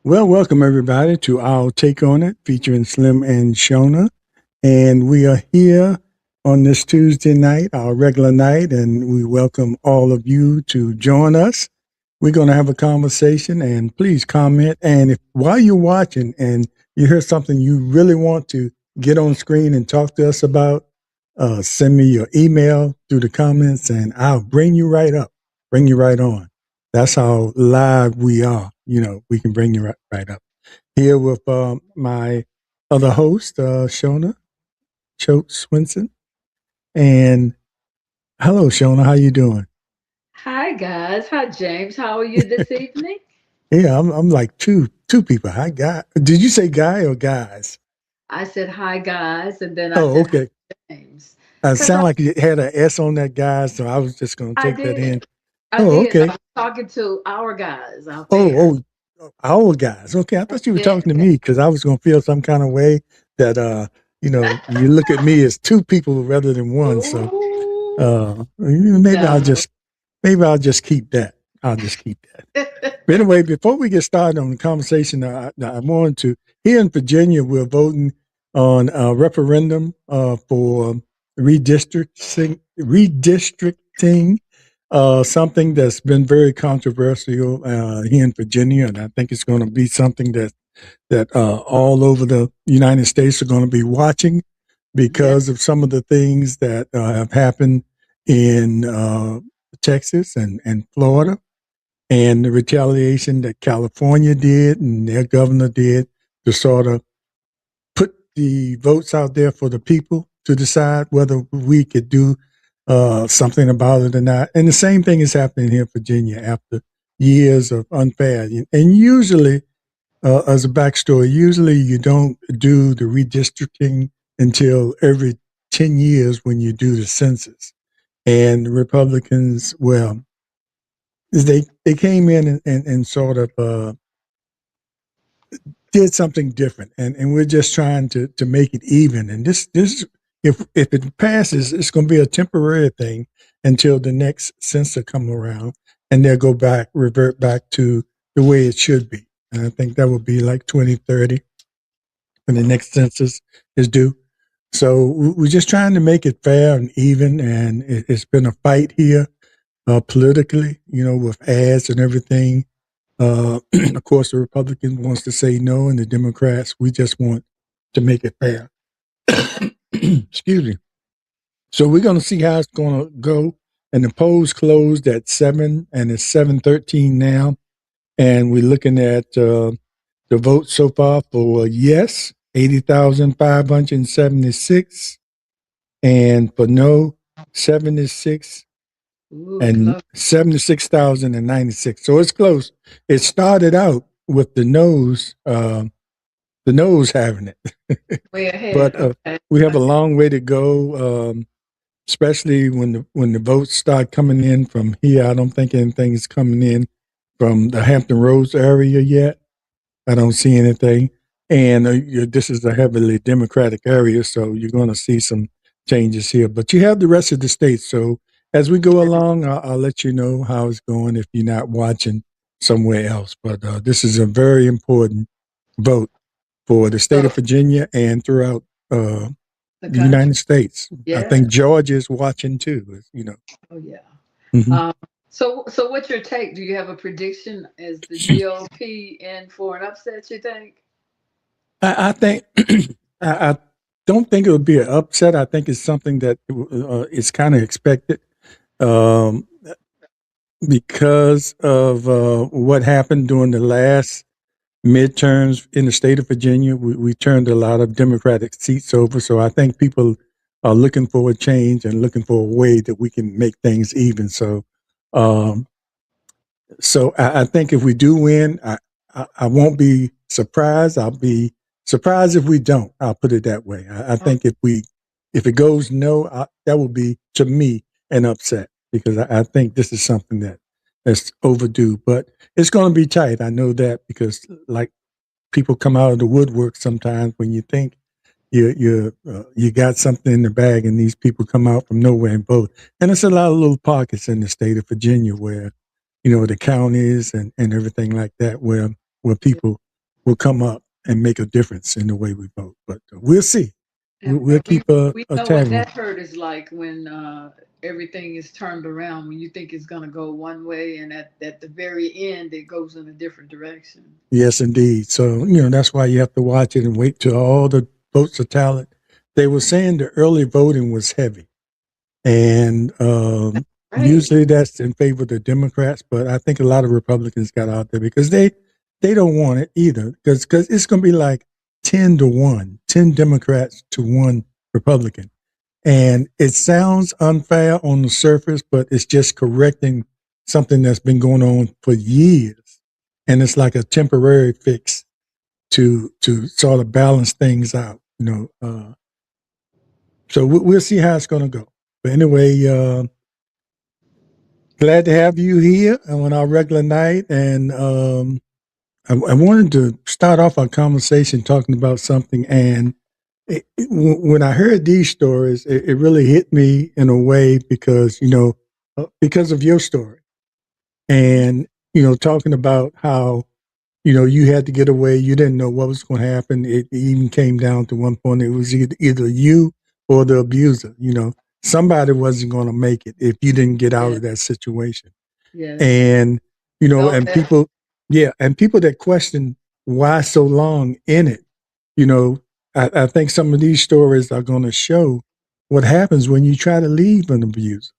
Well, welcome everybody to our take on it featuring Slim and Shona. And we are here on this Tuesday night, our regular night, and we welcome all of you to join us. We're going to have a conversation and please comment. And if while you're watching and you hear something you really want to get on screen and talk to us about, send me your email through the comments and I'll bring you right up, bring you right on. That's how live we are. We can bring you right up. Here with my other host, Shona Choate Swinson. And hello, Shona. How you doing? Hi guys. Hi James. How are you this evening? Yeah, I'm like two people. Hi, guy. Did you say guy or guys? I said hi guys and then I Oh, said hi okay. James. I Cuz sound like you had an S on that guy, so I was just going to I take that in. did. I Oh, did. I okay. was talking to our guys out there. Oh, our guys. Okay, I thought you were Yeah. talking to me because I was going to feel some kind of way that you look at me as two people rather than one. So Ooh. maybe I'll No. just keep that. I'll just keep that. But anyway, before we get started on the conversation, I wanted to, here in Virginia, we're voting on a referendum for redistricting, something that's been very controversial here in Virginia. And I think it's going to be something that all over the United States are going to be watching Yeah. because of some of the things that have happened in Texas and Florida and the retaliation that California did and their governor did to sort of put the votes out there for the people to decide whether we could do something about it or not. And the same thing is happening here in Virginia after years of unfair. And usually, as a backstory, usually you don't do the redistricting until every 10 years when you do the census. And the Republicans, well, they came in and sort of did something different, and we're just trying to make it even. And this if it passes, it's going to be a temporary thing until the next census come around, and they'll revert back to the way it should be. And I think that will be like 2030 when the next census is due. So we're just trying to make it fair and even, and it's been a fight here politically, with ads and everything. Of course, the Republican wants to say no, and the Democrats, we just want to make it fair. Excuse me. So we're going to see how it's going to go. And the polls closed at 7, and it's 7:13 now. And we're looking at the votes so far for yes, 80,576, and for no, 76, Ooh, and close. 76,096. So it's close. It started out with the nose having it, Way ahead. but Okay. we have a long way to go, especially when the votes start coming in from here. I don't think anything's coming in from the Hampton Roads area yet. I don't see anything. And this is a heavily Democratic area, so you're going to see some changes here. But you have the rest of the states. So as we go along, I'll let you know how it's going if you're not watching somewhere else. But this is a very important vote for the state of So Virginia and throughout uh, the the United country. States. I Yeah. think Georgia is watching too. Oh yeah. Mhm. Um, so what's your take? Do you have a prediction? Is the GOP in for an upset, you think? I think I don't think it would be an upset. I think it's something that is kind of expected um, because of what happened during the last midterms in the state of Virginia. We turned a lot of Democratic seats over, so I think people are looking for a change and looking for a way that we can make things even. Um, So I think if we do win, I won't be surprised. I'll be surprised if we don't. I'll put it that way. I Oh, think if it goes no, that will be to me an upset because I think this is something that's overdue. But it's going to be tight. I know that because like people come out of the woodwork sometimes when you think you got something in the bag, and these people come out from nowhere and vote. And it's a lot of little pockets in the state of Virginia where the counties and everything like that where yeah. people will come up and make a difference in the way we vote. But we'll see. We'll And we keep we a know what tag on. that hurt is like when everything is turned around, when you think it's going to go one way and at the very end it goes in a different direction. Yes, indeed. So, that's why you have to watch it and wait till all the votes are tallied. They were saying the early voting was heavy. And Right. usually that's in favor of the Democrats, but I think a lot of Republicans got out there because they don't want it either because it's going to be like 10 to 1, 10 Democrats to 1 Republican. And it sounds unfair on the surface, but it's just correcting something that's been going on for years. And it's like a temporary fix to sort of balance things out. So we'll see how it's going to go. But anyway, glad to have you here on our regular night. And I wanted to start off our conversation talking about something. And when I heard these stories, it really hit me in a way because of your story. And, talking about how, you had to get away. You didn't know what was going to happen. It even came down to one point. It was either you or the abuser. Somebody wasn't going to make it if you didn't get out Yes. of that situation. Yes. And Felt and that. people, yeah, and people that question why so long in it. you know I think some of these stories are going to show what happens when you try to leave an abuse,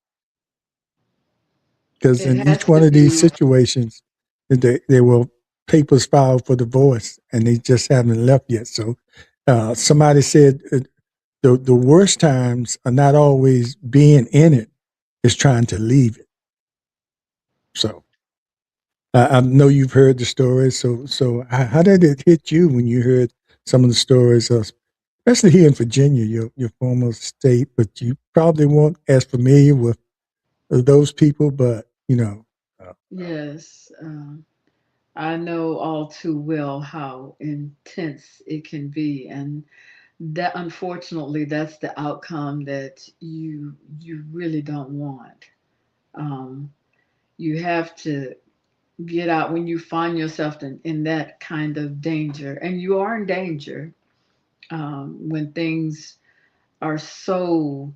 because It in each has one to of these be. situations there were papers filed for divorce and they just haven't left yet. So somebody said the worst times are not always being in it, it's trying to leave it. So I know you've heard the stories. So how did it hit you when you heard some of the stories, especially here in Virginia, your former state? But you probably weren't as familiar with those people. But Yes. I know all too well how intense it can be, and that unfortunately that's the outcome that you really don't want. Um, you have to get out when you find yourself in that kind of danger, and you are in danger when things are so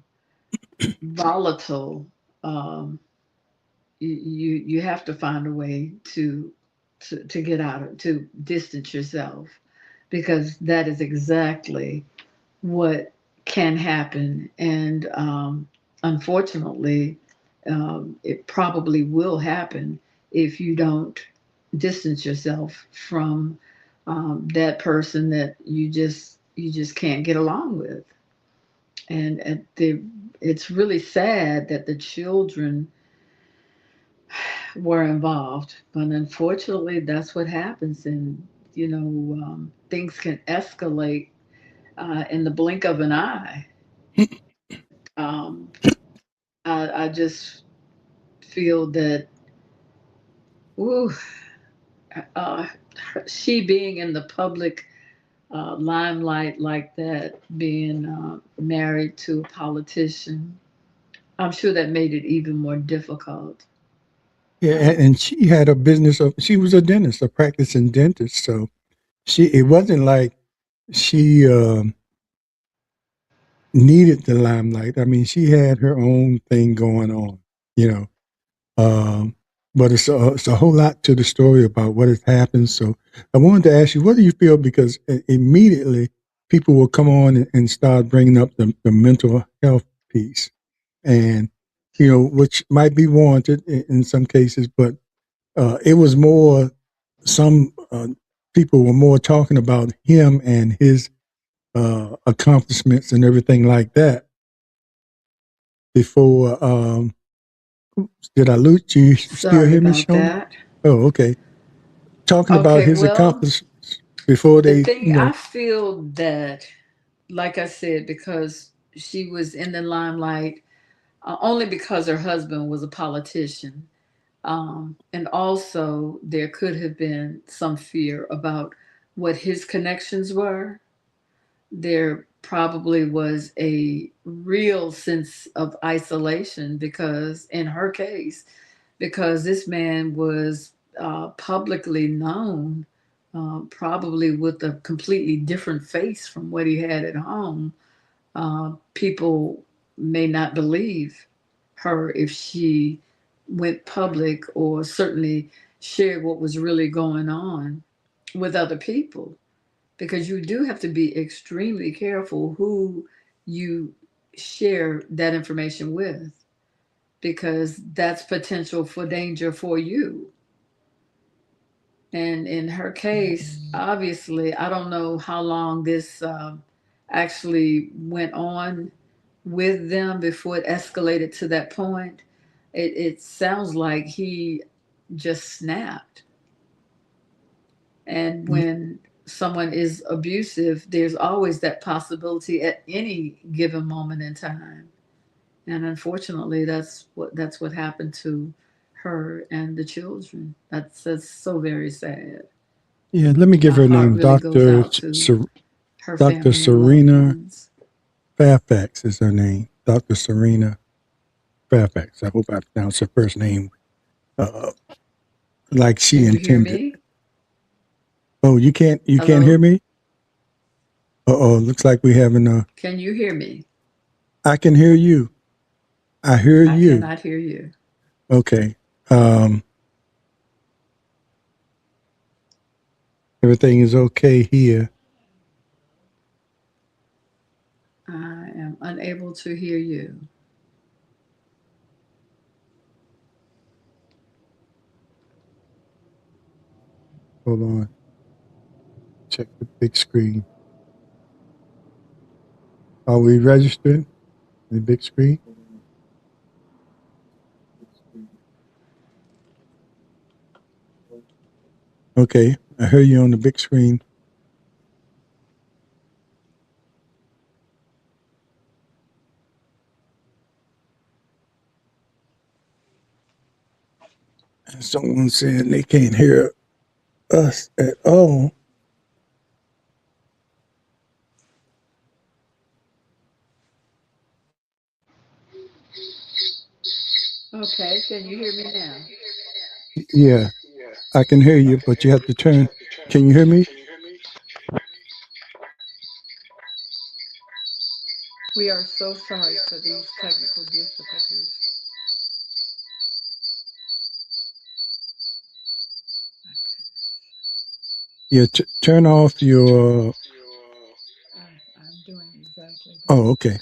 volatile. Um, you have to find a way to get out of to distance yourself, because that is exactly what can happen. And unfortunately, it probably will happen if you don't distance yourself from that person that you just can't get along with. And it's really sad that the children were involved, but unfortunately, that's what happens. And things can escalate in the blink of an eye. But I just feel that, ooh, uh, she being in the public limelight like that, being married to a politician, I'm sure that made it even more difficult. yeah, Uh, and she had a business of. She was a dentist, a practicing dentist. So it wasn't like she needed the limelight. I mean, she had her own thing going on. You know, Um, but it's a whole lot to the story about what has happened. So I wanted to ask you, what do you feel? Because immediately people will come on and start bringing up the mental health piece, and which might be warranted in some cases, but it was more. Some people were more talking about him and his accomplishments and everything like that before. Did I lose you? You still Sorry hear me, about Shona? that. Oh, okay. Talking about Okay, his well, accomplishments before the they, thing I feel that, like I said, because she was in the limelight only because her husband was a politician. And also, there could have been some fear about what his connections were. There probably was a real sense of isolation because, in her case, because this man was publicly known probably with a completely different face from what he had at home. People may not believe her if she went public or certainly shared what was really going on with other people, because you do have to be extremely careful who you share that information with, because that's potential for danger for you. And in her case, obviously, I don't know how long this actually went on with them before it escalated to that point. It sounds like he just snapped. And when someone is abusive, there's always that possibility at any given moment in time. And unfortunately, that's what happened to her and the children. That's so very sad. Yeah, let me give My her heart name. really goes out to her Dr. family and loved Serena ones. Fairfax is her name. Dr. Serena Fairfax. I hope I pronounced her first name uh, like she Can you hear intended. me? Oh, you can't hear Hello? me? Oh, looks like we having a. Can you hear me? I can hear you. I hear I you. cannot hear you. Okay. Um, Everything is okay here. I am unable to hear you. Hold on. Check the big screen. Are we registered? The big screen. Okay. I hear you on the big screen. Someone saying they can't hear us at all. Okay, can you hear me now? Yeah, I can hear you, but you have to turn. Can you hear me? We are so sorry for these technical difficulties. Yeah, turn off your. I'm doing exactly that. Oh, okay.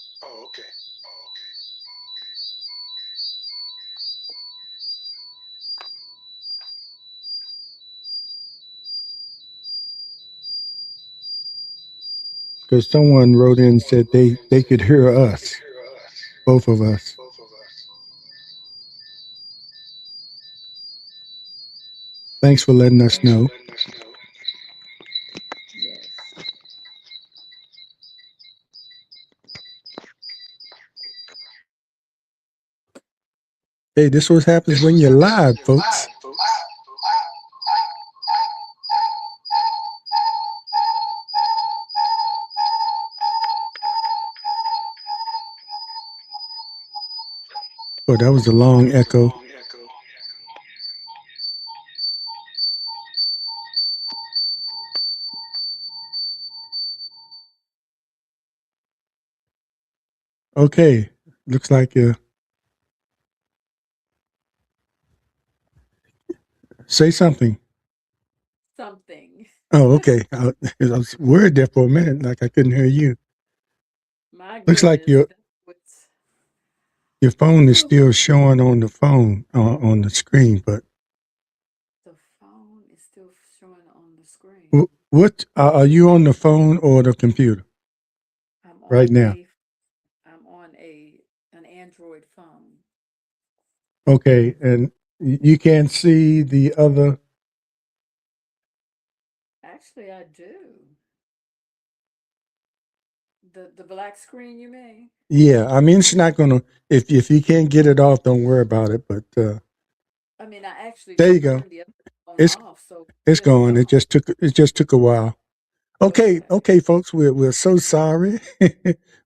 Because someone wrote in and said they could hear us, both of us. Thanks for letting us know. Yes. Hey, this what happens when you're live, folks. Oh, that was a long echo. Okay, looks like say something. Something. Oh, okay. I was worried there for a minute, like I couldn't hear you. My Looks like goodness, that's what's. your phone is Whew. still showing on the phone on the screen, but The phone is still showing on the screen. what are you on the phone or the computer I'm right on now? a I'm on a an Android phone. Okay, and you can't see the other. Actually, I do. The black screen, you mean? Yeah, I mean it's not gonna. If you can't get it off, don't worry about it. But I mean, I actually there you go. turned the other phone It's off, so it's still gone. gone. It just took a while. Okay, Okay. okay, folks, we're so sorry.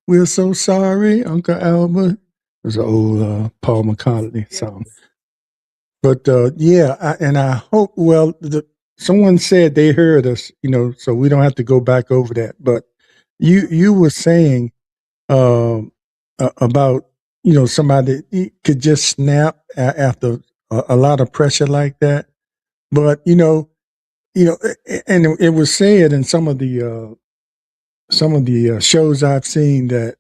We're so sorry, Uncle Albert. It was an old Paul McCartney song. Yes. But yeah, and I hope. Well, someone said they heard us, so we don't have to go back over that. But you were saying um, about somebody could just snap after a lot of pressure like that. But and it was said in some of the shows I've seen that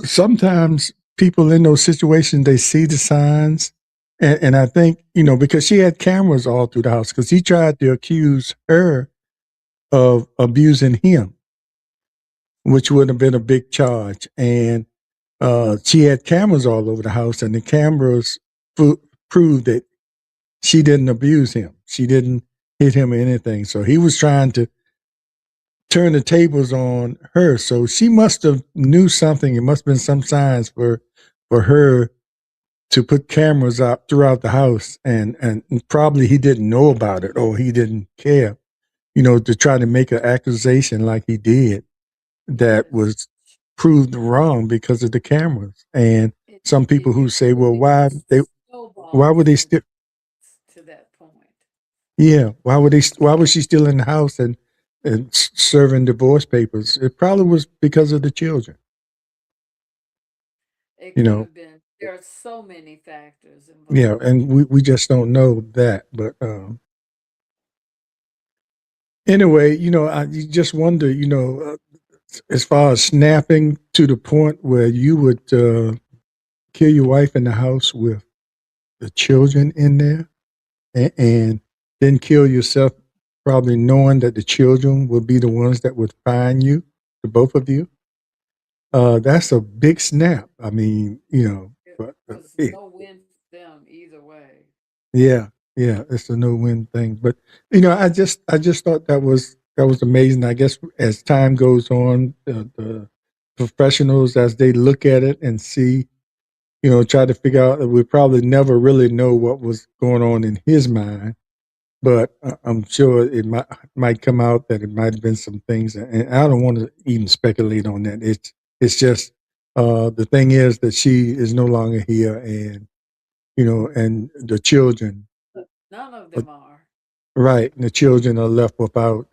sometimes people in those situations they see the signs, and I think because she had cameras all through the house because he tried to accuse her of abusing him, which would have been a big charge, and she had cameras all over the house, and the cameras proved that she didn't abuse him, she didn't hit him or anything, so he was trying to turn the tables on her. So she must have knew something. It must have been some signs for her to put cameras out throughout the house, and probably he didn't know about it or he didn't care, to try to make an accusation like he did that Yes. was proved wrong because of the cameras. And some people who It say, well, really why snowballed would they from still, to that point. yeah, why was she still in the house and serving divorce papers? It probably was because of the children, It you could know. have been. There are so many factors Yeah, involved. and we just don't know that. But anyway, you just wonder, as far as snapping to the point where you would kill your wife in the house with the children in there, and then kill yourself, probably knowing that the children will be the ones that would find you, the both of you. That's a big snap. I mean, It but was no win for them either way. yeah, yeah, it's a no win thing. But I just thought that was amazing. I guess as time goes on, the professionals as they look at it and see, try to figure out that we probably never really know what was going on in his mind. But I'm sure it might come out that it might have been some things, and I don't want to even speculate on that. It's just the thing is that she is no longer here, and and the children. None of uh, them are. Right. And the children are left without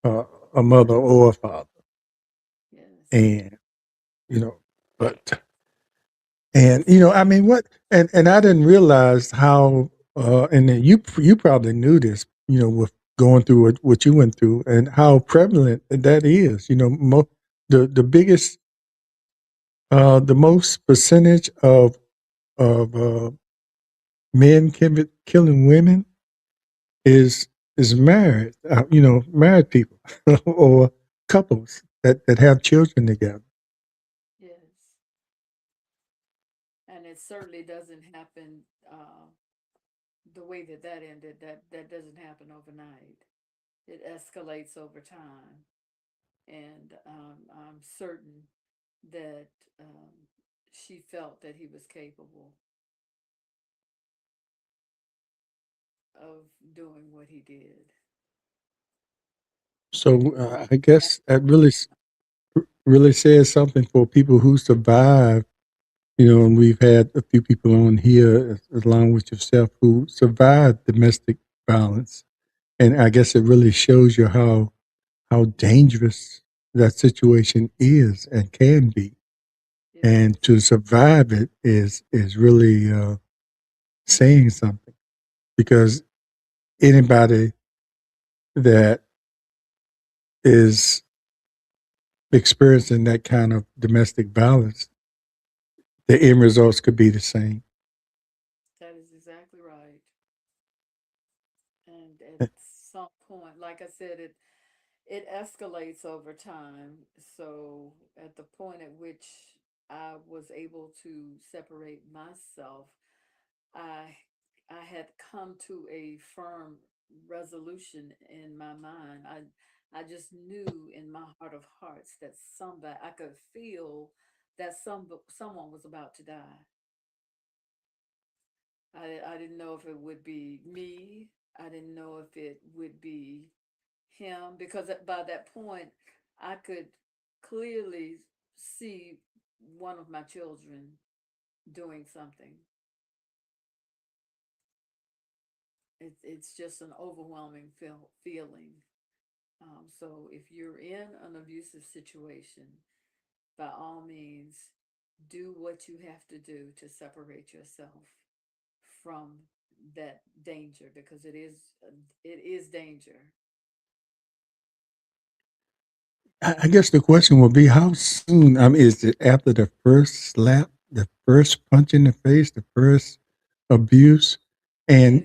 a mother or a father. Yes. And, you know, but, and, I mean, and I didn't realize how, and then you probably knew this, with going through what you went through and how prevalent that is, the biggest, the most percentage of men killing women is married, married people or couples that have children together. Yes. And it certainly doesn't happen the way that that ended. That doesn't happen overnight. It escalates over time, and I'm certain that she felt that he was capable of doing what he did. So I guess that really says something for people who survive. And we've had a few people on here, along with yourself, who survived domestic violence, and I guess it really shows you how dangerous that situation is and can be. It And is. to survive it is really saying something, because anybody that is experiencing that kind of domestic violence, the end results could be the same. That is exactly right. And at Eh, some point, like I said, it escalates over time. So at the point at which I was able to separate myself, I I had come to a firm resolution in my mind. I just knew in my heart of hearts that somebody I could feel that someone was about to die. I didn't know if it would be me. I didn't know if it would be him because by that point I could clearly see one of my children doing something. It's just an overwhelming feeling. So if you're in an abusive situation, by all means, do what you have to do to separate yourself from that danger, because it is danger. I guess the question will be how soon. I mean, is it after the first slap, the first punch in the face, the first abuse? And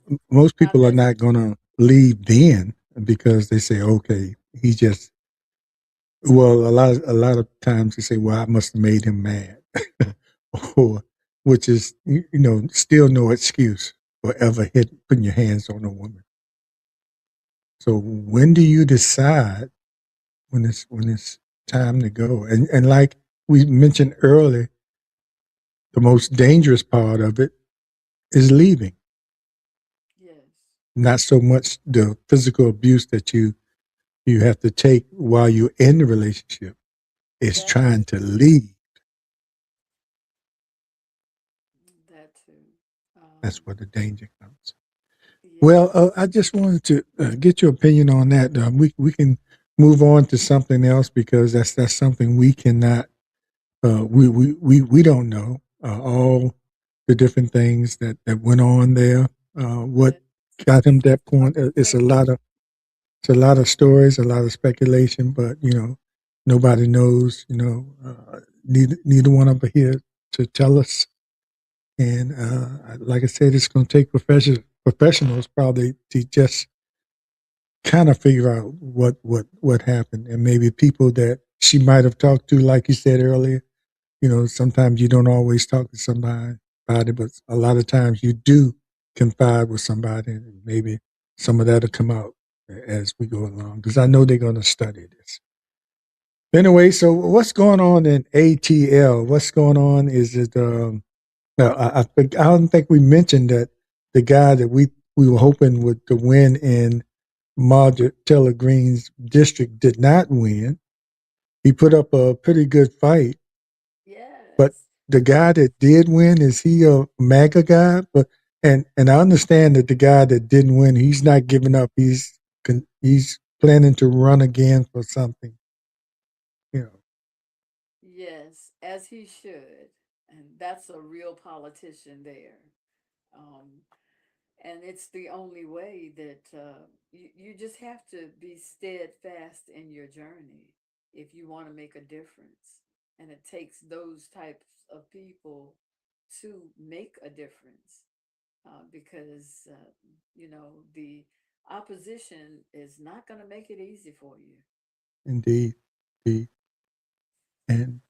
It, it's most not people are necessarily. not going to leave then because they say, okay, he just. Well, a lot of times they say, well, I must have made him mad, or which is still no excuse for ever putting your hands on a woman. So when do you decide when it's time to go? And like we mentioned earlier, the most dangerous part of it is leaving. Yes, Not so much the physical abuse that you have to take while you're in the relationship. It's that trying to leave. that too. That's where the danger comes. Well, Yes, I just wanted to get your opinion on that. We can move on to something else because that's something we cannot. We don't know all the different things that went on there. What yes. got him to It's that point? hard to It's a say. lot of stories, a lot of speculation, but nobody knows. Neither one of us here to tell us. And like I said, it's going to take professionals probably to just kind of figure out what happened, and maybe people that she might have talked to, like you said earlier. Sometimes you don't always talk to somebody about it, but a lot of times you do confide with somebody, and maybe some of that'll come out as we go along. Because I know they're going to study this. Anyway, so what's going on in ATL? What's going on? Is it? I don't think we mentioned that the guy that we were hoping would to win in Margaret Taylor Greene's district did not win. He put up a pretty good fight, but Yes, the guy that did win, is he a MAGA guy? But and I understand that the guy that didn't win, he's not giving up. He's planning to run again for something. You know, yes, as he should, and that's a real politician there. Um, and it's the only way that you just have to be steadfast in your journey if you want to make a difference. And it takes those types of people to make a difference, because the opposition is not going to make it easy for you. indeed, indeed, and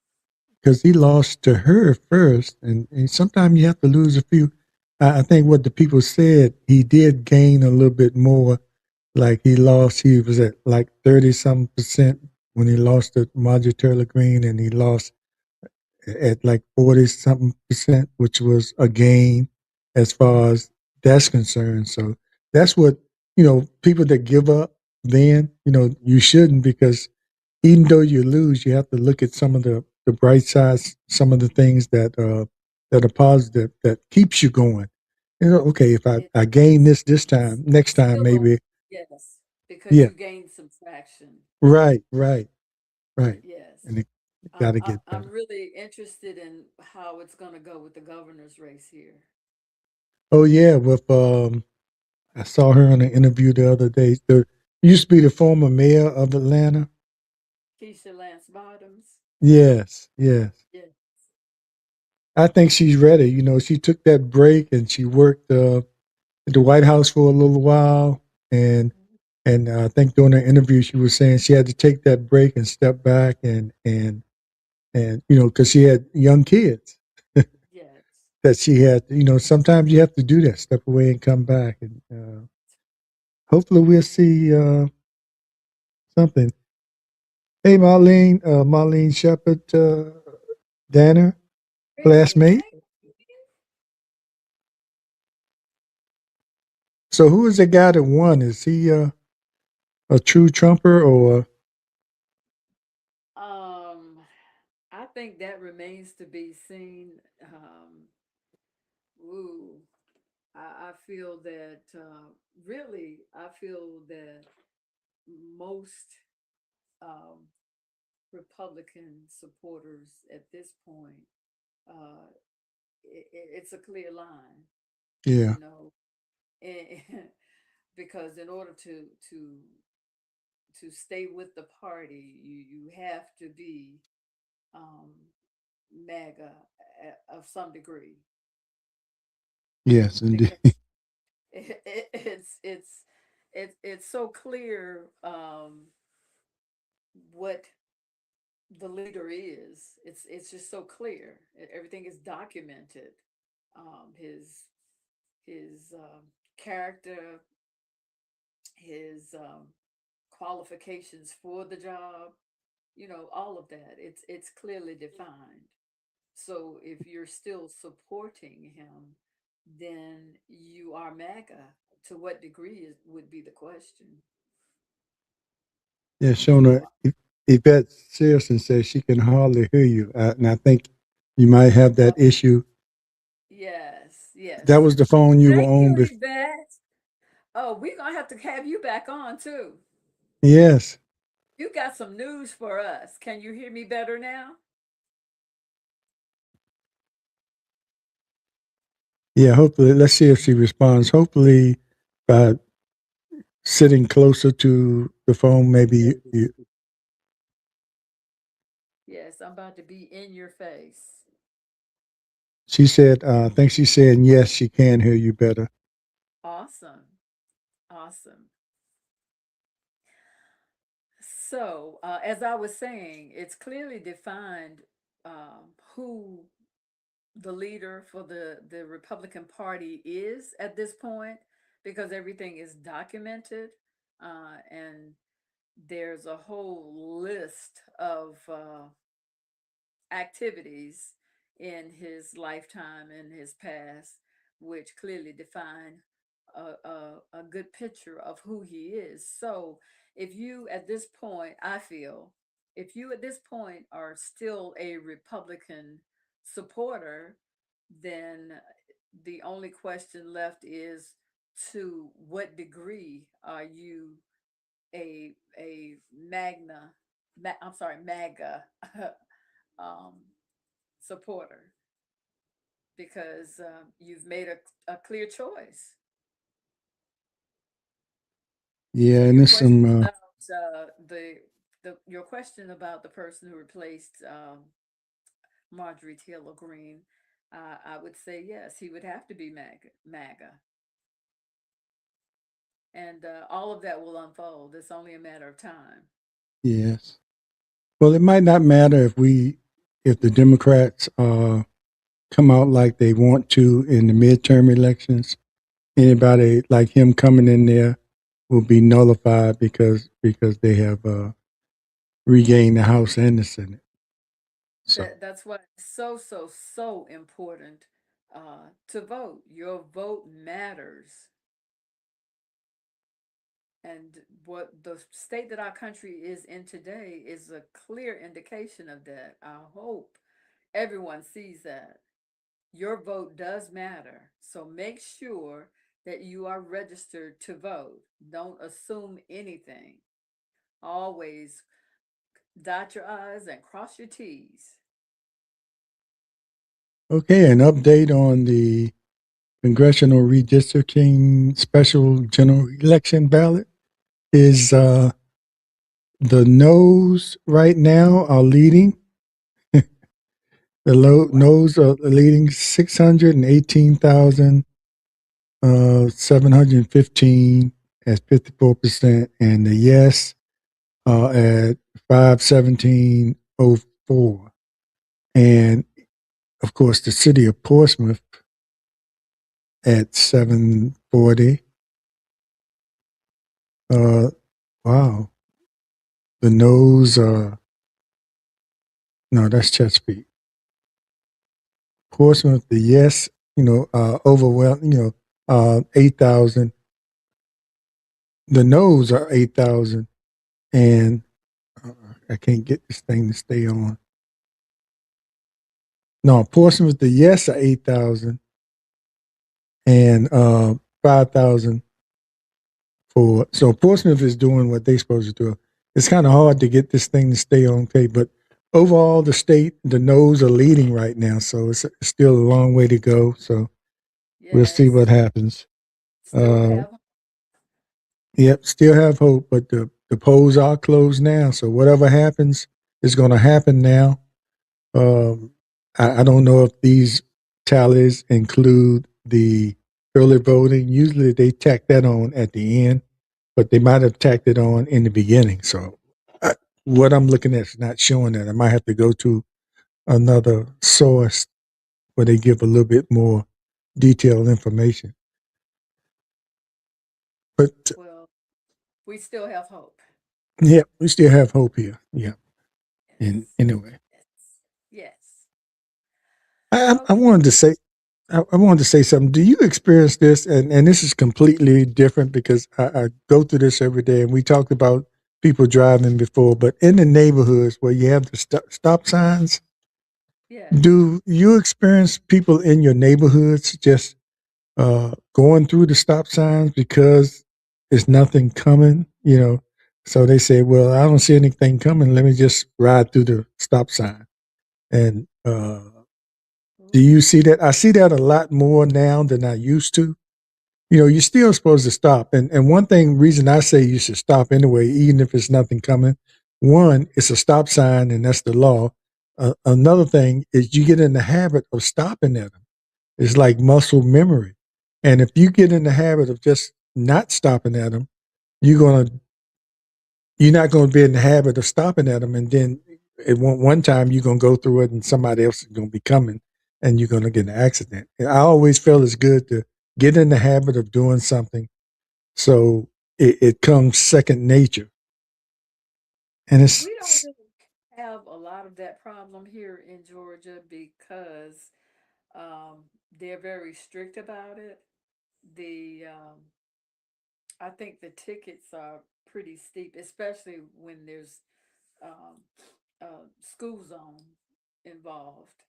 because he lost to her first, and sometimes you have to lose a few. I think what the people said, he did gain a little bit more. Like he lost, he was at like 30 some percent when he lost to Marjorie Taylor Greene, and he lost at like 40 something percent, which was a gain as far as that's concerned. So that's what, people that give up, then, you shouldn't, because even though you lose, you have to look at some of the bright sides, some of the things that are positive that keeps you going. Okay, if I, It I gain this time, next it's time still a maybe, yes, because yeah, you gained some traction. right, right, right. Yes. And it got to get I'm better. really interested in how it's going to go with the governor's race here. Oh yeah, with I saw her in an interview the other day. The used to be the former mayor of Atlanta. Keisha Lance Bottoms. Yes, yes. Yeah. I think she's ready. She took that break and she worked at the White House for a little while, and I think during the interview she was saying she had to take that break and step back and because she had young kids Yes. that she had. Sometimes you have to do that, step away and come back, and hopefully we'll see something. Hey, Marlene Shepard, Danner, Really? classmate. Hey. So who is the guy that won? Is he a true Trumper or? Um, I think that remains to be seen. Ooh. I feel that really, I feel that most um, Republican supporters at this point, uh, it's a clear line, Yeah. you know, and because in order to stay with the party, you have to be um, MAGA of some degree Yes, indeed. because it's so clear what the leader is. It's just so clear. Everything is documented. His character, his qualifications for the job, all of that. It's clearly defined. So if you're still supporting him, then you are MAGA. To what degree would be the question. Yeah, So Shona, Yvette Searson says she can hardly hear you. And I think you might have uh, that issue. yes, That yes. was the phone you were Thank on you, before. Yvette. Oh, we're gonna have to have you back on too. Yes. You got some news for us. Can you hear me better now? Yeah, hopefully, let's see if she responds. Hopefully, by sitting closer to the phone, maybe Yes, I'm about to be in your face. she said, I think she's saying yes, she can hear you better. Awesome. Awesome. So, as I was saying, it's clearly defined who the leader for the Republican Party is at this point because everything is documented, and there's a whole list of activities in his lifetime and his past, which clearly define a good picture of who he is. So, if you at this point, I feel, if you at this point are still a Republican supporter, then the only question left is to what degree are you a I'm sorry, MAGA um, supporter because you've made a clear choice. Yeah, So and your there's question some, about the your question about the person who replaced Marjorie Taylor Greene, I would say yes, he would have to be MAGA, and all of that will unfold. It's only a matter of time. yes. Well, it might not matter if the Democrats come out like they want to in the midterm elections. Anybody like him coming in there will be nullified because they have regained the House and the Senate. So That's why it's so important to vote. Your vote matters. And what the state that our country is in today is a clear indication of that. I hope everyone sees that. Your vote does matter. So make sure that you are registered to vote. Don't assume anything. Always dot your I's and cross your T's. okay, an update on the congressional redistricting special general election ballot is the noes right now are leading. The Wow. noes are leading 618,000 715 at 54%, and the yes at 517.04. And of course, the city of Portsmouth at 740. Wow. The no's no, that's Chesapeake. Portsmouth, the yes, overwhelming, 8,000. The no's are 8,000. And uh, I can't get this thing to stay on. No, Portsmouth, the yes are 8,000 and 5,000 for. So Portsmouth is doing what they're supposed to do. It's kind of hard to get this thing to stay on okay, but overall, the state, the no's are leading right now. So it's still a long way to go. So we'll see Yes. what happens. Still Uh, have. yep, still have hope, but the polls are closed now. So whatever happens is going to happen now. Um, I don't know if these tallies include the early voting. Usually they tack that on at the end, but they might have tacked it on in the beginning. So what I'm looking at is not showing that. I might have to go to another source where they give a little bit more detailed information. But Well, we still have hope. yeah, we still have hope here. Yeah. And Yes. anyway, Yes. Yes. I Okay. wanted to say, I wanted to say something. Do you experience this? And this is completely different because I go through this every day. And we talked about people driving before, but in the neighborhoods where you have the stop signs, Yes. do you experience people in your neighborhoods just going through the stop signs because there's nothing coming? You know, so they say, "Well, I don't see anything coming. Let me just ride through the stop sign." And do you see that? I see that a lot more now than I used to. You know, you're still supposed to stop. And one thing, reason I say you should stop anyway, even if it's nothing coming, one, it's a stop sign and that's the law. Another thing is you get in the habit of stopping at them. It's like muscle memory. And if you get in the habit of just not stopping at them, you're going to you're not going to be in the habit of stopping at them. And then at one time, you're going to go through it and somebody else is going to be coming and you're going to get in an accident. And I always feel it's good to get in the habit of doing something so it comes second nature. And We don't it's, really have a lot of that problem here in Georgia because um, they're very strict about it. The I think the tickets are pretty steep, especially when there's um, school zone involved.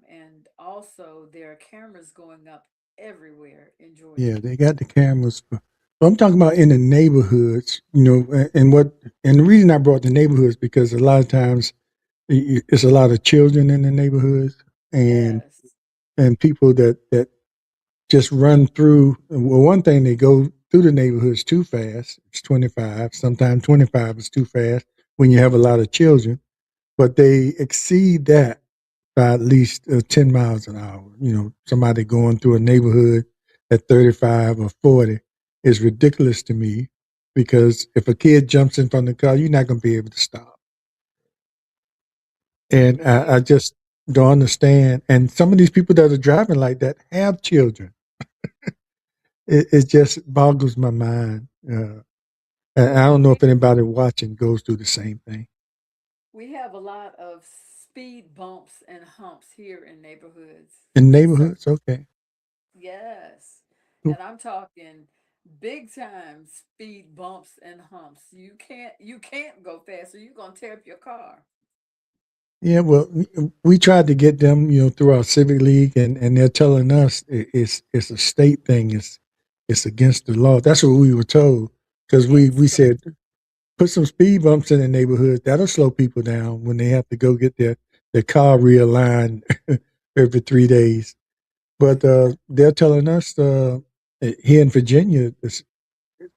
And also, there are cameras going up everywhere in yeah, Georgia. they got the cameras. But I'm talking about in the neighborhoods, you know, and the reason I brought the neighborhoods because a lot of times it's a lot of children in the neighborhoods and Yes, people that just run through. Well, one thing, they go through the neighborhoods too fast. It's 25. Sometimes 25 is too fast when you have a lot of children, but they exceed that by at least 10 miles an hour. You know, somebody going through a neighborhood at 35 or 40 is ridiculous to me because if a kid jumps in front of the car, you're not going to be able to stop. And I here, just don't understand. And some of these people that are driving like that have children. It just boggles my mind. And I we don't know we if anybody watching goes through the same thing. we have a lot of speed bumps and humps here in neighborhoods. In In certain, neighborhoods, okay. yes, Cool. and I'm talking big time speed bumps and humps. You can't go faster. You're gonna tear up your car. Yeah, well, we tried to get them, you know, through our civic league, and they're telling us it's a state thing. It's against the law. That's what we were told because we It's the said put some speed bumps in the neighborhood. That'll slow people down when they have to go get their car realigned every 3 days. But they're telling us here in Virginia,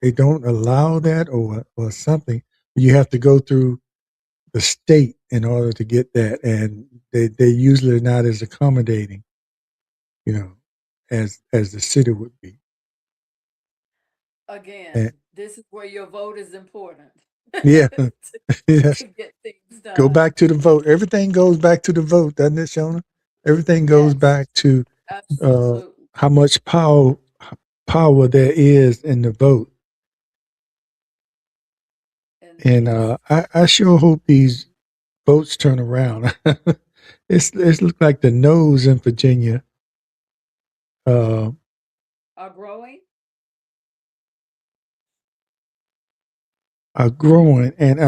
they don't allow that or something. You have to go through the state in order to get that, and they usually are not as accommodating, you know, as the city would be. And again. This is where your vote is important yeah, to, yes. to get things Go done. back to the vote. Everything goes back to the vote, doesn't it, Shona? Everything goes Yes, back to uh, absolutely. how much power there is in the vote. And And it's I sure hope these votes turn around. It's looked like the no's in Virginia uh, are growing. are growing, and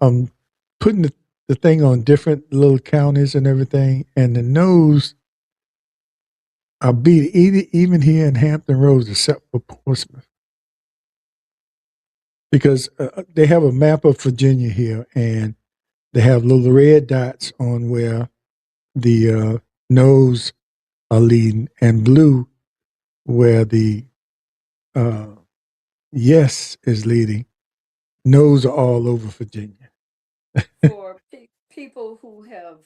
I'm putting the thing on different little counties and everything, and the no's I'll beat it even here in Hampton Roads, except for Portsmouth, because they have a map of Virginia here, and they have little red dots on where the no's are leading, and blue where the uh, yes is leading. No's are all over Virginia. For people who have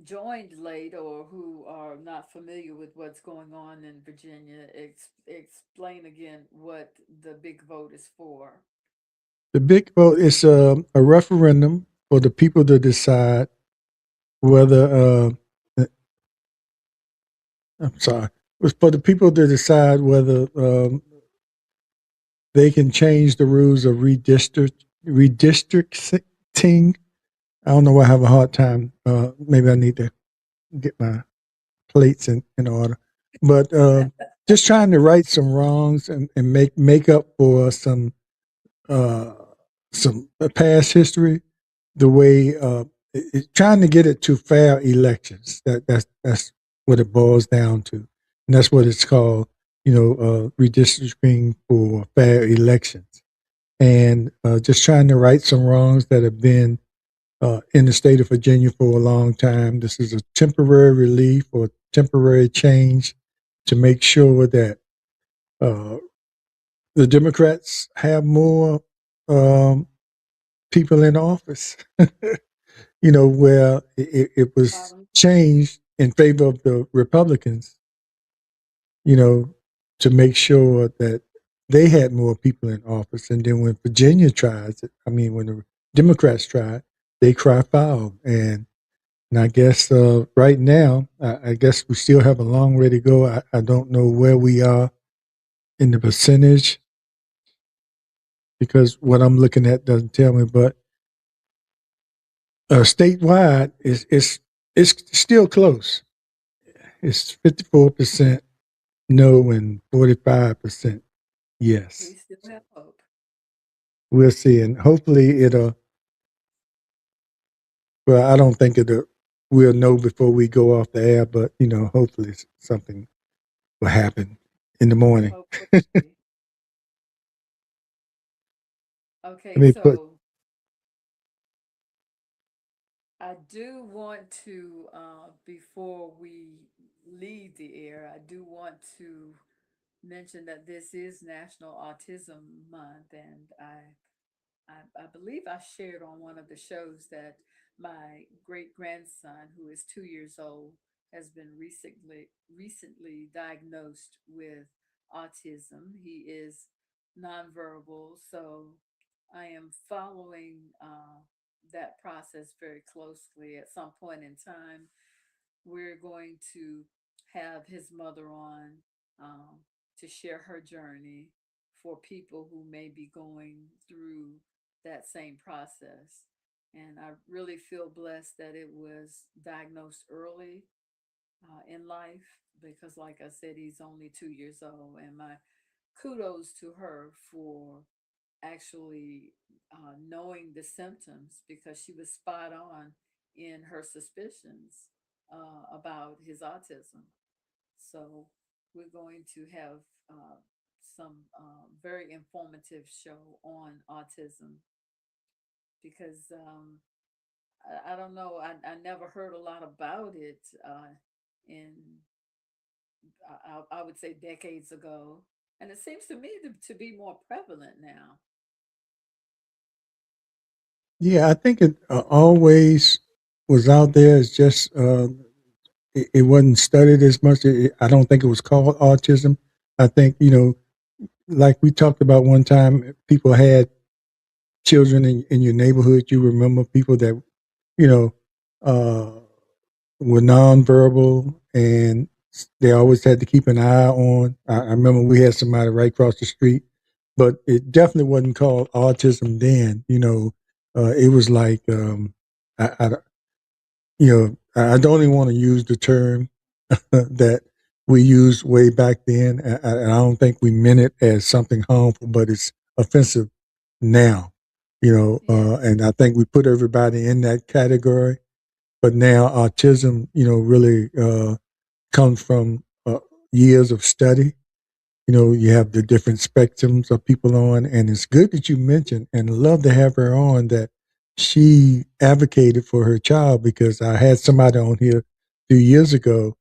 joined late or who are not familiar with what's going on in Virginia, explain again what the big vote is for. The big vote is a referendum for the people to decide whether. I'm sorry. It's for the people to decide whether they can change the rules of redistricting. I don't know why I have a hard time. Maybe I need to get my plates in order. But just trying to right some wrongs and make up for uh, some past history. The way trying to get it to fair elections. That's what it boils down to, and that's what it's called. Redistricting for fair elections, and just trying to right some wrongs that have been in the state of Virginia for a long time. This is a temporary relief or temporary change to make sure that uh, the Democrats have more um, people in office. Where it was changed in favor of the Republicans, you know, to make sure that they had more people in office. And then when Virginia tries it, I mean, when the Democrats tried, they cry foul. And I guess right now, I guess we still have a long way to go. I don't know where we are in the percentage because what I'm looking at doesn't tell me. But statewide, it's still close. It's 54% no and 45% We yes. still have hope. We'll see, and hopefully it'll. Well, I don't think it'll. We'll know before we go off the air, but hopefully something will happen in the morning. Let Hopefully. Okay, me put. so I do want to, before we leave the air, I do want to mention that this is National Autism Month, and I believe I shared on one of the shows that my great grandson, who is 2 years old, has been recently diagnosed with autism. He is nonverbal, so I am following that process very closely. At some point in time, we're going to have his mother on um, to share her journey for people who may be going through that same process. And I really feel blessed that it was diagnosed early in life because, like I said, he's only 2 years old. And my kudos to her for actually knowing the symptoms because she was spot on in her suspicions about his autism. So we're going to have some very informative show on autism because I don't know, I never heard a lot about it in, I would say, decades ago. And it seems to me to be more prevalent now. Yeah, I think it always was out there. It's just it wasn't studied as much. I don't think it was called autism. I think like we talked about one time, people had children in your neighborhood. You remember people that you know uh, were nonverbal, and they always had to keep an eye on. I remember we had somebody right across the street, but it definitely wasn't called autism then. It was like I I don't even want to use the term that we used way back then. I don't think we meant it as something harmful, but it's offensive now. Yes. And I think we put everybody in that category. But now autism, really comes from years of study. You have the different spectrums of people on, and it's good that you mentioned, and I love to have her on, that she advocated for her child, because I had somebody on here 2 years ago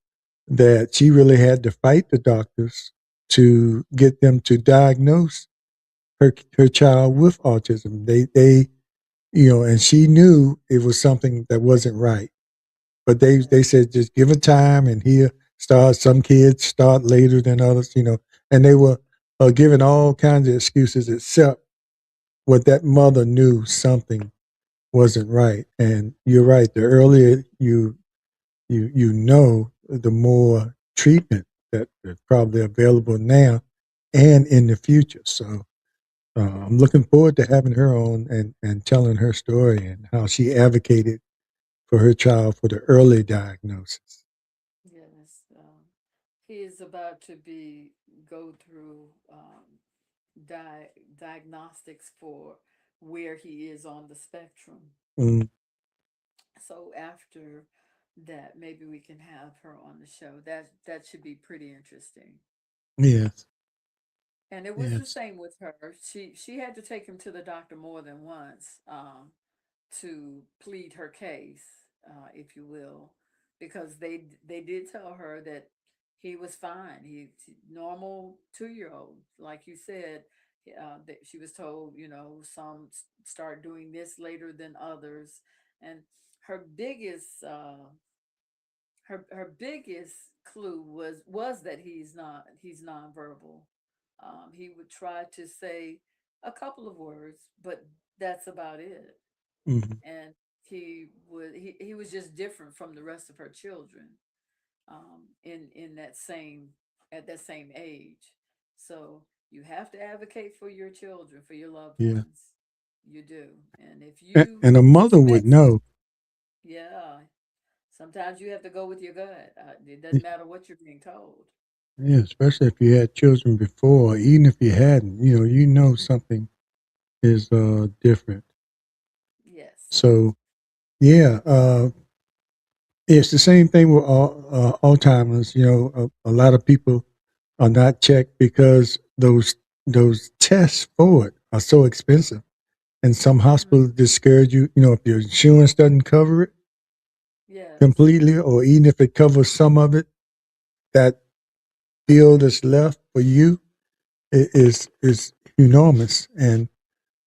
that she really had to fight the doctors to get them to diagnose her child with autism. And she knew it was something that wasn't right, but they Yes. said just give it time, and here start. Some kids start later than others, and they were giving all kinds of excuses, except what that mother knew something wasn't right. And you're right. The earlier the more treatment that is probably available now and in the future. So I'm looking forward to having her on, and telling her story and how she advocated for her child for the early diagnosis. Yes. He is about to be go through diagnostics for where he is on the spectrum. Mm, So after that, maybe we can have her on the show. That should be pretty interesting. yes, And it was the yes. same with her. She had to take him to the doctor more than once, to plead her case, if you will, because they did tell her that he was fine. He normal 2 year old, like you said. That she was told, some start doing this later than others, and her biggest her biggest clue was that he's nonverbal. He would try to say a couple of words, but that's about it. Hmm. And he was just different from the rest of her children, in that same at that same age. So you have to advocate for your children, for your loved Yeah, ones. You do. And if and, you and a mother would suspect know. yeah, sometimes you have to go with your gut. It doesn't matter what you're being told. Yeah, especially if you had children before, even if you hadn't, something is different. Yes. So yeah, it's the same thing with Alzheimer's. A lot of people are not checked because those tests for it are so expensive, and some Hmm. hospitals discourage you. If your insurance doesn't cover it Yes. completely, or even if it covers some of it, that bill that's left for you is enormous, and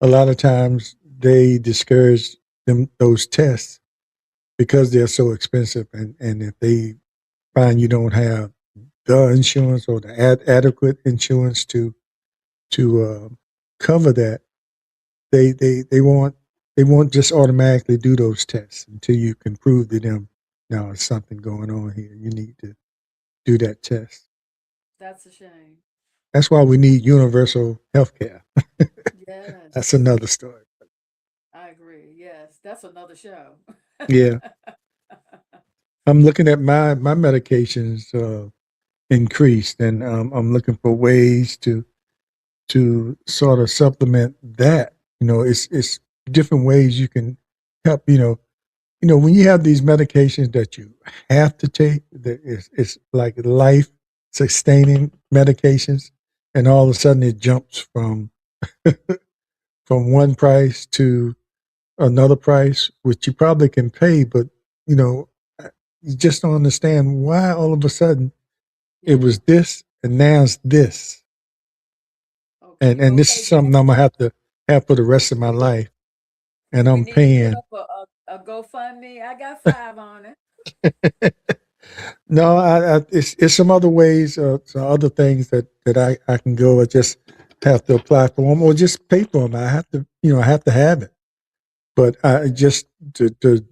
a lot of times they discourage those tests because they're so expensive, and if they find you don't have the insurance or the adequate insurance to cover that, they won't just automatically do those tests until you can prove to them, now there's something going on here. You need to do that test. That's a shame. That's why we need universal health care. That's Yes. another story. I agree. Yes. That's another show. Yeah, I'm looking at my medications increased, and I'm looking for ways to sort of supplement that. It's different ways you can help. When you have these medications that you have to take, that it's like life sustaining medications, and all of a sudden it jumps from one price to another price, which you probably can pay, but you know, you just don't understand why all of a sudden it Yeah. was this and now it's this, and Okay. and this is Okay. something I'm gonna have to have for the rest of my life, and We I'm need to put paying. up a GoFundMe. I got five on it. No, it's some other ways, some other things that I can go. I just have to apply for them or just pay for them. I have to have it. But I Yeah. just the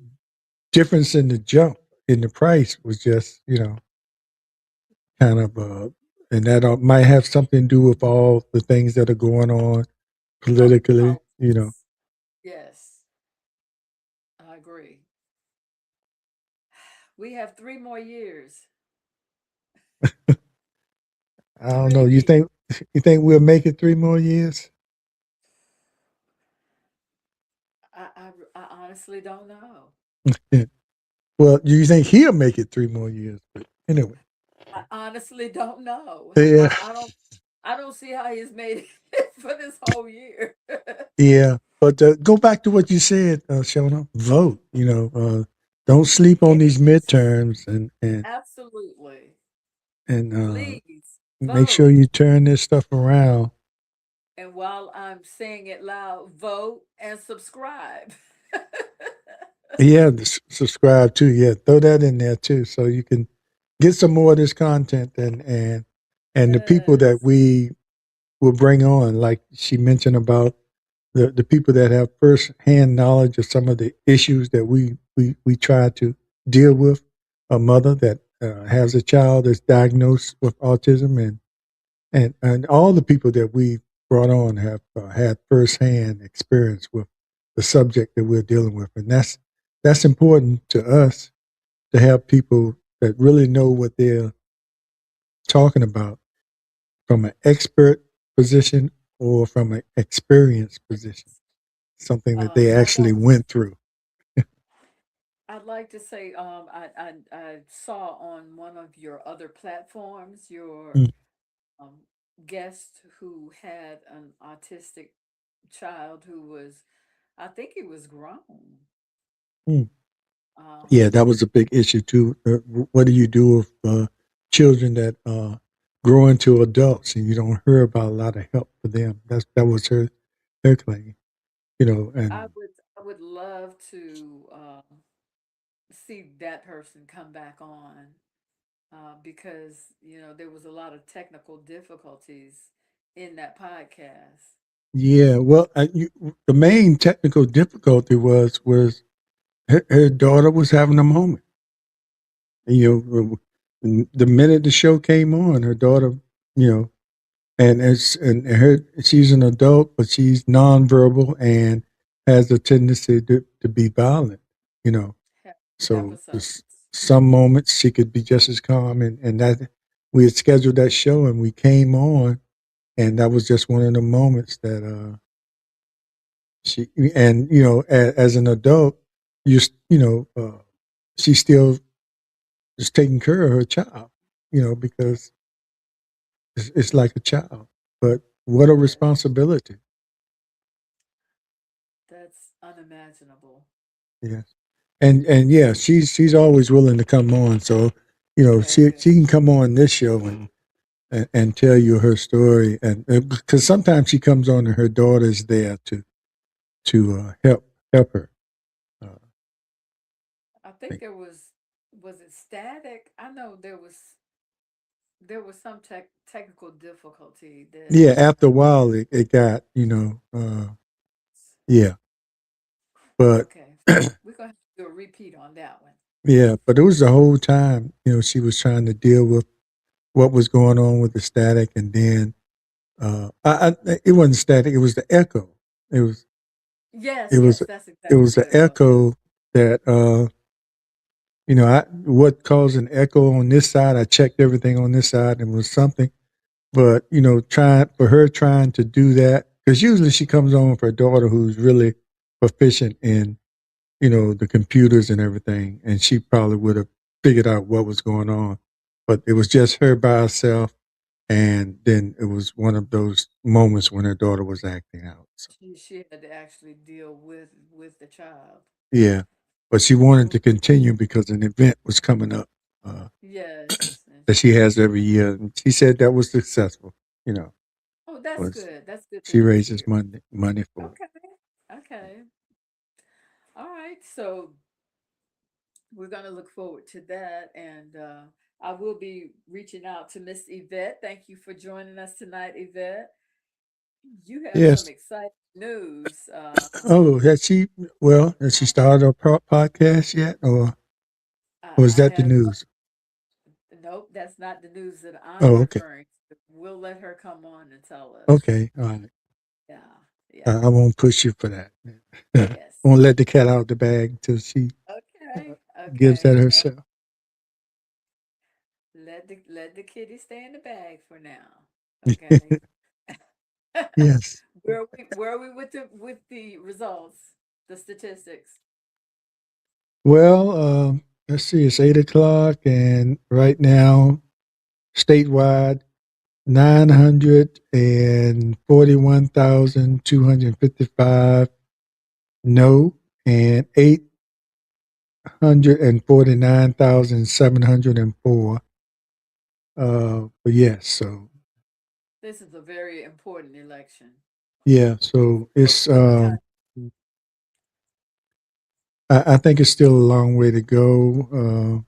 difference in the jump in the price was just kind of and that might have something to do with all the things that are going on politically. Politics. Yes. I agree. We have 3 more years. I don't know. You Three. think we'll make it 3 more years? I honestly don't know. Well, you think he'll make it 3 more years? But anyway, I honestly don't know. Yeah, I don't see how he's made it for this whole year. yeah. But go back to what you said, Shona. Vote. Don't sleep on these Yes, midterms, absolutely. and Please make sure vote. you turn this stuff around. And while I'm saying it loud, vote and subscribe. Yeah, subscribe too. Yeah, throw that in there too, so you can get some more of this content and the people that Yes. we will bring on, like she mentioned about the people that have first hand knowledge of some of the issues that we try to deal with. A mother that has a child that's diagnosed with autism, and all the people that we brought on have had firsthand experience with the subject that we're dealing with, and that's important to us to have people that really know what they're talking about from an expert position or from an experienced position, something that they I'd actually like went through. I'd like to say I saw on one of your other platforms your Mm, um, guest who had an autistic child who was, I think he was grown. mm. Yeah, Um, that was a big issue too. What do you do with children that grow into adults and you don't hear about a lot of help for them? That was her claim, and I would love to see that person come back on because there was a lot of technical difficulties in that podcast. yeah. Well, the main technical difficulty was her daughter was having a moment. The minute the show came on, her daughter, you know, and her she's an adult, but she's nonverbal and has a tendency to be violent. You know, so Episodes. some moments she could be just as calm, and that we had scheduled that show and we came on, and that was just one of the moments that she and as an adult, she still is taking care of her child, because it's like a child. But what a Yeah, responsibility. that's unimaginable. Yes. And yeah, she's always willing to come on. So, Okay, good. she can come on this show and tell you her story, and because sometimes she comes on and her daughter's there to help her. Uh, I think think. there was it static? I know there was some technical difficulty that Yeah, after a while it got yeah, but okay. We're gonna have to do a repeat on that one. yeah, but it was the whole time she was trying to deal with what was going on with the static, and then it wasn't static. It was the echo. It was Yes, it was yes, that's it exactly was what the it was. echo that what caused an echo on this side. I checked everything on this side and it was something, but trying to do that, because usually she comes on with her daughter who's really proficient in the computers and everything, and she probably would have figured out what was going on, but it was just her by herself. And then it was one of those moments when her daughter was acting out. So, She had to actually deal with the child. yeah, but she wanted Oh, to continue because an event was coming up uh, yes. And that she has every year, and she said that was successful. You know, oh, that's was good. That's good she to raises hear. money for it. Okay. Okay. All right. So we're going to look forward to that. And I will be reaching out to Miss Yvette. Thank you for joining us tonight, Yvette. You have some Yes. exciting news. Oh, has she started a podcast yet, or is I that the have, news? nope, that's not the news that I'm Oh, okay, referring to. We'll let her come on and tell us. okay, all right. Yeah. Yeah. I won't push you for that. I Yes. won't let the cat out of the bag until she Okay. gives that Okay. No, herself. let the kitty stay in the bag for now. Okay. Yes. Where are we with the results, the statistics? Well, let's see. It's 8 o'clock, and right now statewide, 941,255 no, and 849,704 for yes. So This is a very important election yeah, so it's for the country. I think it's still a long way to go.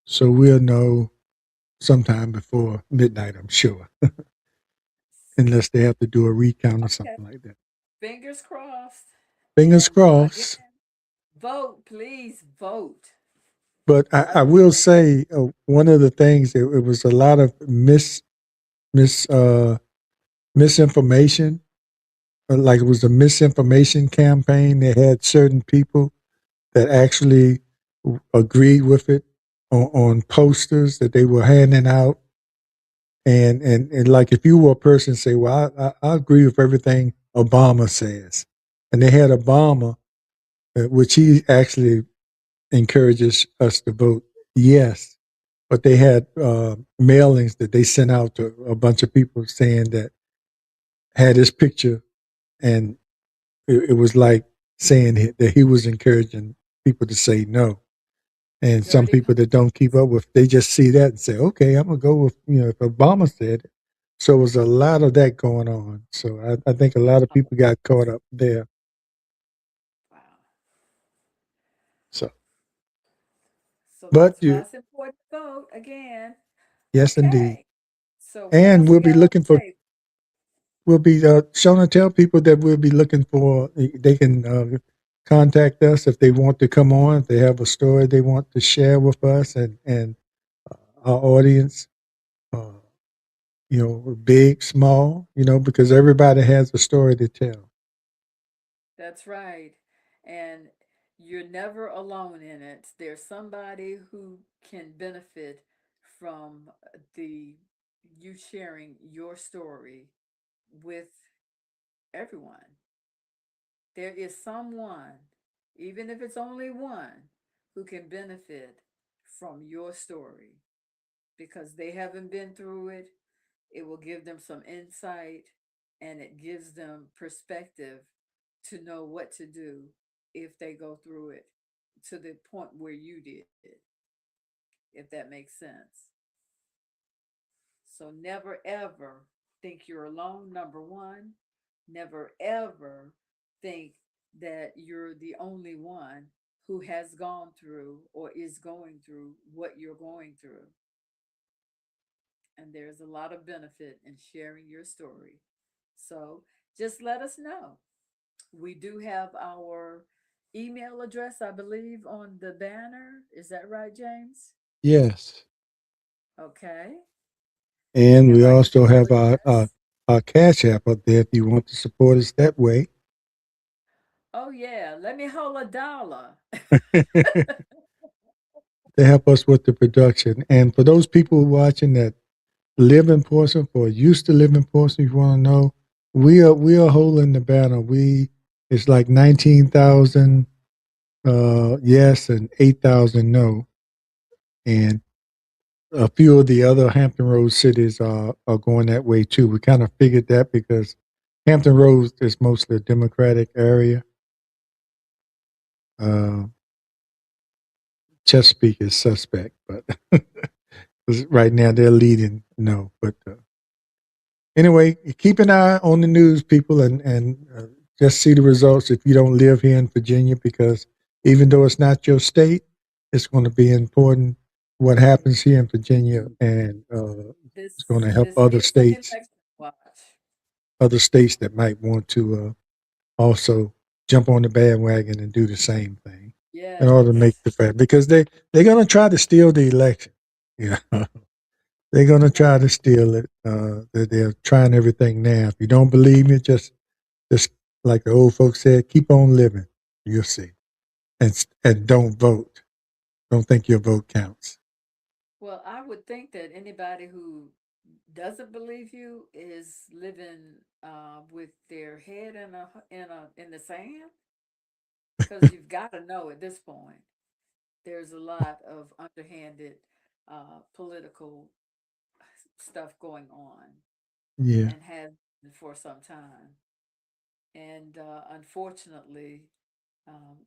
So we'll know sometime before midnight, I'm sure, unless they have to do a recount or Okay. something like that. Fingers crossed. Fingers And again, crossed. vote, please vote. But I Other than will that, say one of the things it was a lot of mis misinformation. Like it was a misinformation campaign. They had certain people that actually agreed with it on posters that they were handing out. And like if you were a person say, well, I agree with everything Obama says, and they had Obama, which he actually encourages us to vote yes, but they had mailings that they sent out to a bunch of people saying that had his picture, and it was like saying that he was encouraging people to say no. And some dirty people that post. don't keep up with, they just see that and say, okay, I'm gonna go with if Obama said it. So it was a lot of that going on. So I think a lot of people got caught up there. Wow. So, So but that's why you, it's important to vote again. yes, indeed. Okay. So what And else we got on the table? we'll be Shona, tell people that we'll be looking for. They can contact us if they want to come on. If they have a story they want to share with us and our audience. Uh, big, small. Because everybody has a story to tell. That's right. And you're never alone in it. There's somebody who can benefit from the you sharing your story with everyone. There is someone, even if it's only one, who can benefit from your story because they haven't been through it. It will give them some insight and it gives them perspective to know what to do if they go through it to the point where you did, if that makes sense. So never ever think you're alone, number one. Never ever think that you're the only one who has gone through or is going through what you're going through. And there's a lot of benefit in sharing your story. So just let us know. We do have our email address, I believe, on the banner. Is that right, James? Yes. Okay. We And have we our also email have address. our Cash App up there if you want to support us that way. Oh, yeah. Let me hold $1. To help us with the production. And for those people watching that live in Portsmouth or used to live in Portsmouth, you want to know, we are holding the banner. It's like 19,000 yes and 8,000 no. And a few of the other Hampton Roads cities are going that way too. We kind of figured that because Hampton Roads is mostly a Democratic area. Uh, Chesapeake is suspect, but 'cause right now they're leading no. But anyway, keep an eye on the news, people, and just see the results if you don't live here in Virginia, because even though it's not your state, it's going to be important what happens here in Virginia, and This it's going to help this is an election watch. other states that might want to also jump on the bandwagon and do the same thing in order to make Yes. the fact, because they're going to try to steal the election. You know, they're going to try to steal it. They're trying everything now. If you don't believe me, just like the old folks said, keep on living. You'll see, and don't vote. Don't think your vote counts. Well, I would think that anybody who doesn't believe you is living with their head in the sand, because you've got to know at this point there's a lot of underhanded. political stuff going on Yeah. and has been for some time. And unfortunately,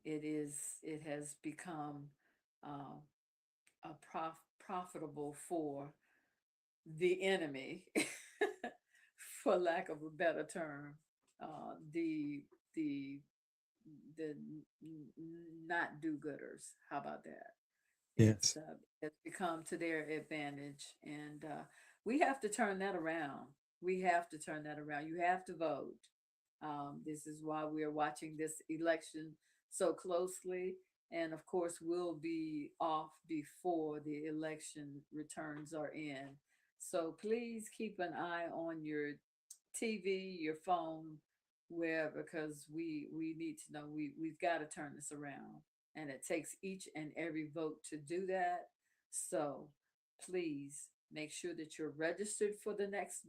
it has become uh, a profitable for the enemy, for lack of a better term, uh, the the the not do-gooders. How about that? Yes. It's become to their advantage, and we have to turn that around. We have to turn that around. You have to vote. This is why we are watching this election so closely, and of course, we'll be off before the election returns are in. So please keep an eye on your TV, your phone, where, because we need to know, we've got to turn this around, and it takes each and every vote to do that. So please make sure that you're registered for the next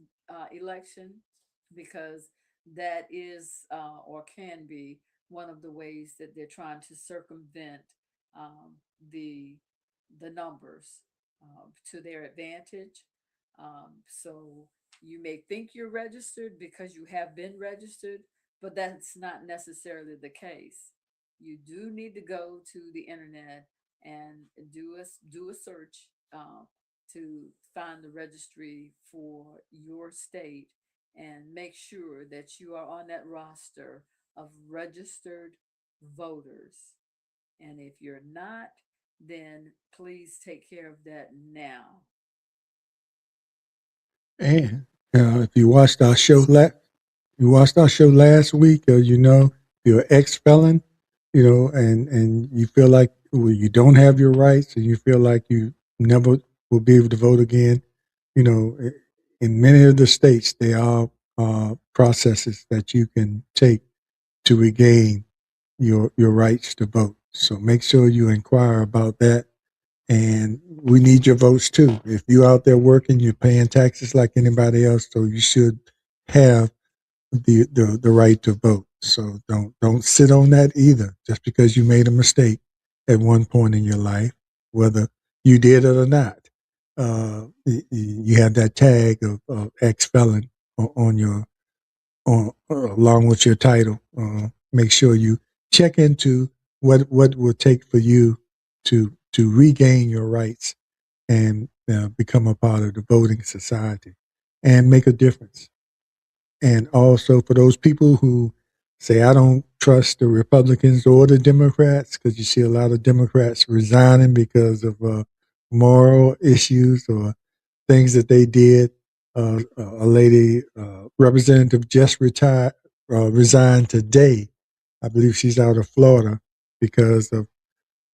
election, because that is or can be one of the ways that they're trying to circumvent um, the the numbers to their advantage. So you may think you're registered because you have been registered, but that's not necessarily the case. You do need to go to the internet and do a search to find the registry for your state, and make sure that you are on that roster of registered voters. And if you're not, then please take care of that now. And if you watched our show last week, if you're an ex-felon, and you feel like, well, you don't have your rights, and you feel like you never will be able to vote again, you know, in many of the states, there are processes that you can take to regain your rights to vote. So make sure you inquire about that, and we need your votes too. If you're out there working, you're paying taxes like anybody else, so you should have the right to vote. So don't sit on that either. Just because you made a mistake at one point in your life, whether you did it or not, you have that tag of ex felon on your along with your title. Make sure you check into what will take for you to regain your rights and become a part of the voting society and make a difference. And also for those people who say, I don't trust the Republicans or the Democrats, because you see a lot of Democrats resigning because of moral issues or things that they did. A lady, representative, just resigned today. I believe she's out of Florida because of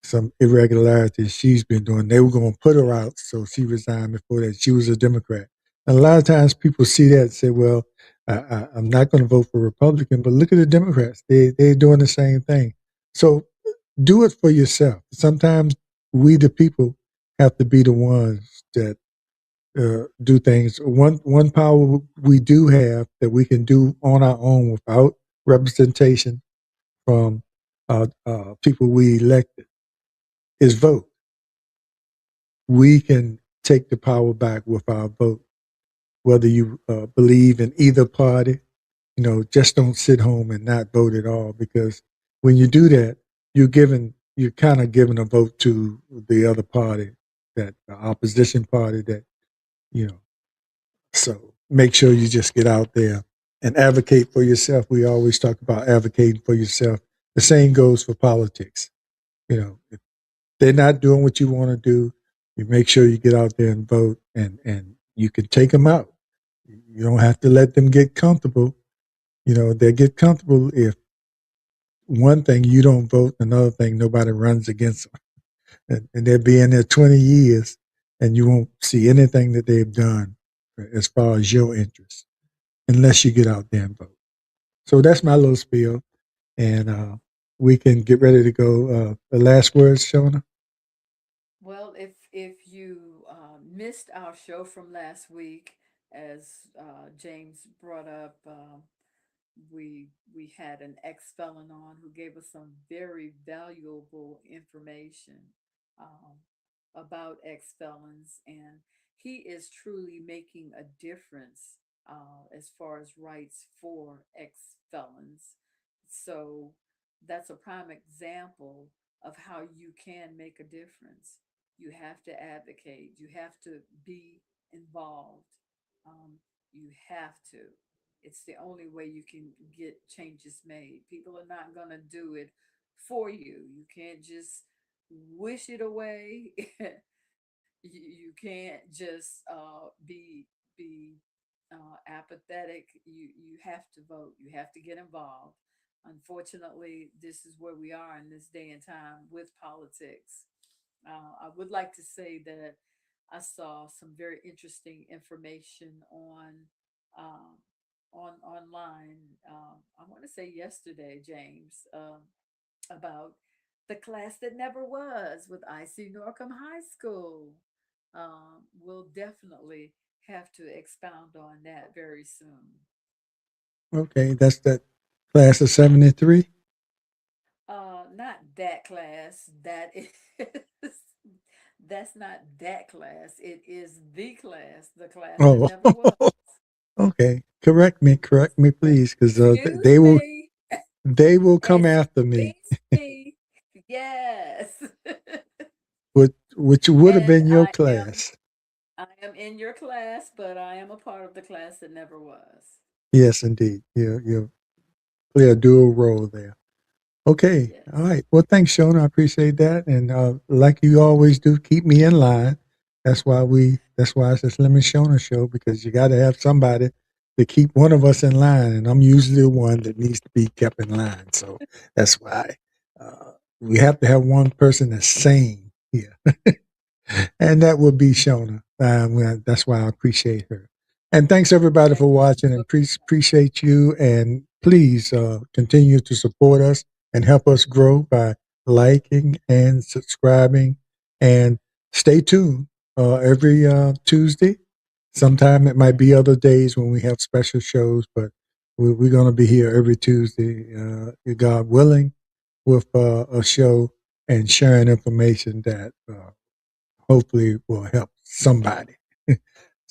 some irregularities she's been doing. They were going to put her out, so she resigned before that. She was a Democrat. And a lot of times people see that and say, well, I'm not going to vote for Republican, but look at the Democrats. They're doing the same thing. So do it for yourself. Sometimes we, the people, have to be the ones that do things. One power we do have that we can do on our own without representation from people we elected is vote. We can take the power back with our vote. Whether you believe in either party, just don't sit home and not vote at all. Because when you do that, you're kind of giving a vote to the other party, that the opposition party. That you know. So make sure you just get out there and advocate for yourself. We always talk about advocating for yourself. The same goes for politics. If they're not doing what you want to do, you make sure you get out there and vote, and you can take them out. You don't have to let them get comfortable. They get comfortable if one thing you don't vote, another thing nobody runs against them, and they'll be in there 20 years, and you won't see anything that they've done as far as your interests unless you get out there and vote. So that's my little spiel, and we can get ready to go. The last words, Shona. Well, if you missed our show from last week, as James brought up, we had an ex felon on who gave us some very valuable information um, about ex felons, and he is truly making a difference as far as rights for ex felons. So that's a prime example of how you can make a difference. You have to advocate, you have to be involved, um, you have to. It's the only way you can get changes made. People are not going to do it for you. You can't just wish it away. You can't just be apathetic. You have to vote. You have to get involved. Unfortunately, this is where we are in this day and time with politics. I would like to say that I saw some very interesting information um, on online. I want to say yesterday, James, about the class that never was with IC Norcom High School. We'll definitely have to expound on that very soon. Okay, that's that class of 73. Not that class. That is that's not that class. It is the class that Oh, never was. okay. Correct me, please, because Excuse me. they will come after me, Excuse me. Yes. which would have And been your class. I am in your class, but I am a part of the class that never was. Yes, indeed. You play a dual role there. Okay. All Yes. right. Well, thanks, Shona. I appreciate that. And like you always do, keep me in line. That's why it's this Lemon Shona show, because you got to have somebody to keep one of us in line. And I'm usually the one that needs to be kept in line. So that's why we have to have one person that's sane here. And that would be Shona. That's why I appreciate her. And thanks everybody Thank for watching, you. and appreciate you. And please continue to support us and help us grow by liking and subscribing. And stay tuned every Tuesday. Sometime it might be other days when we have special shows, but we're going to be here every Tuesday, God willing, with a show and sharing information that hopefully will help somebody.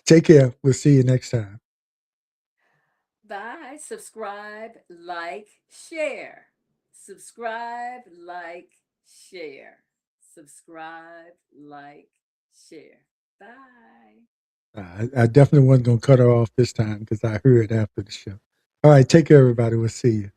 Take care. We'll see you next time. Bye. Subscribe, like, share. Subscribe, like, share. Subscribe, like, share. Bye. I definitely wasn't going to cut her off this time because I heard after the show. All right. Take care, everybody. We'll see you.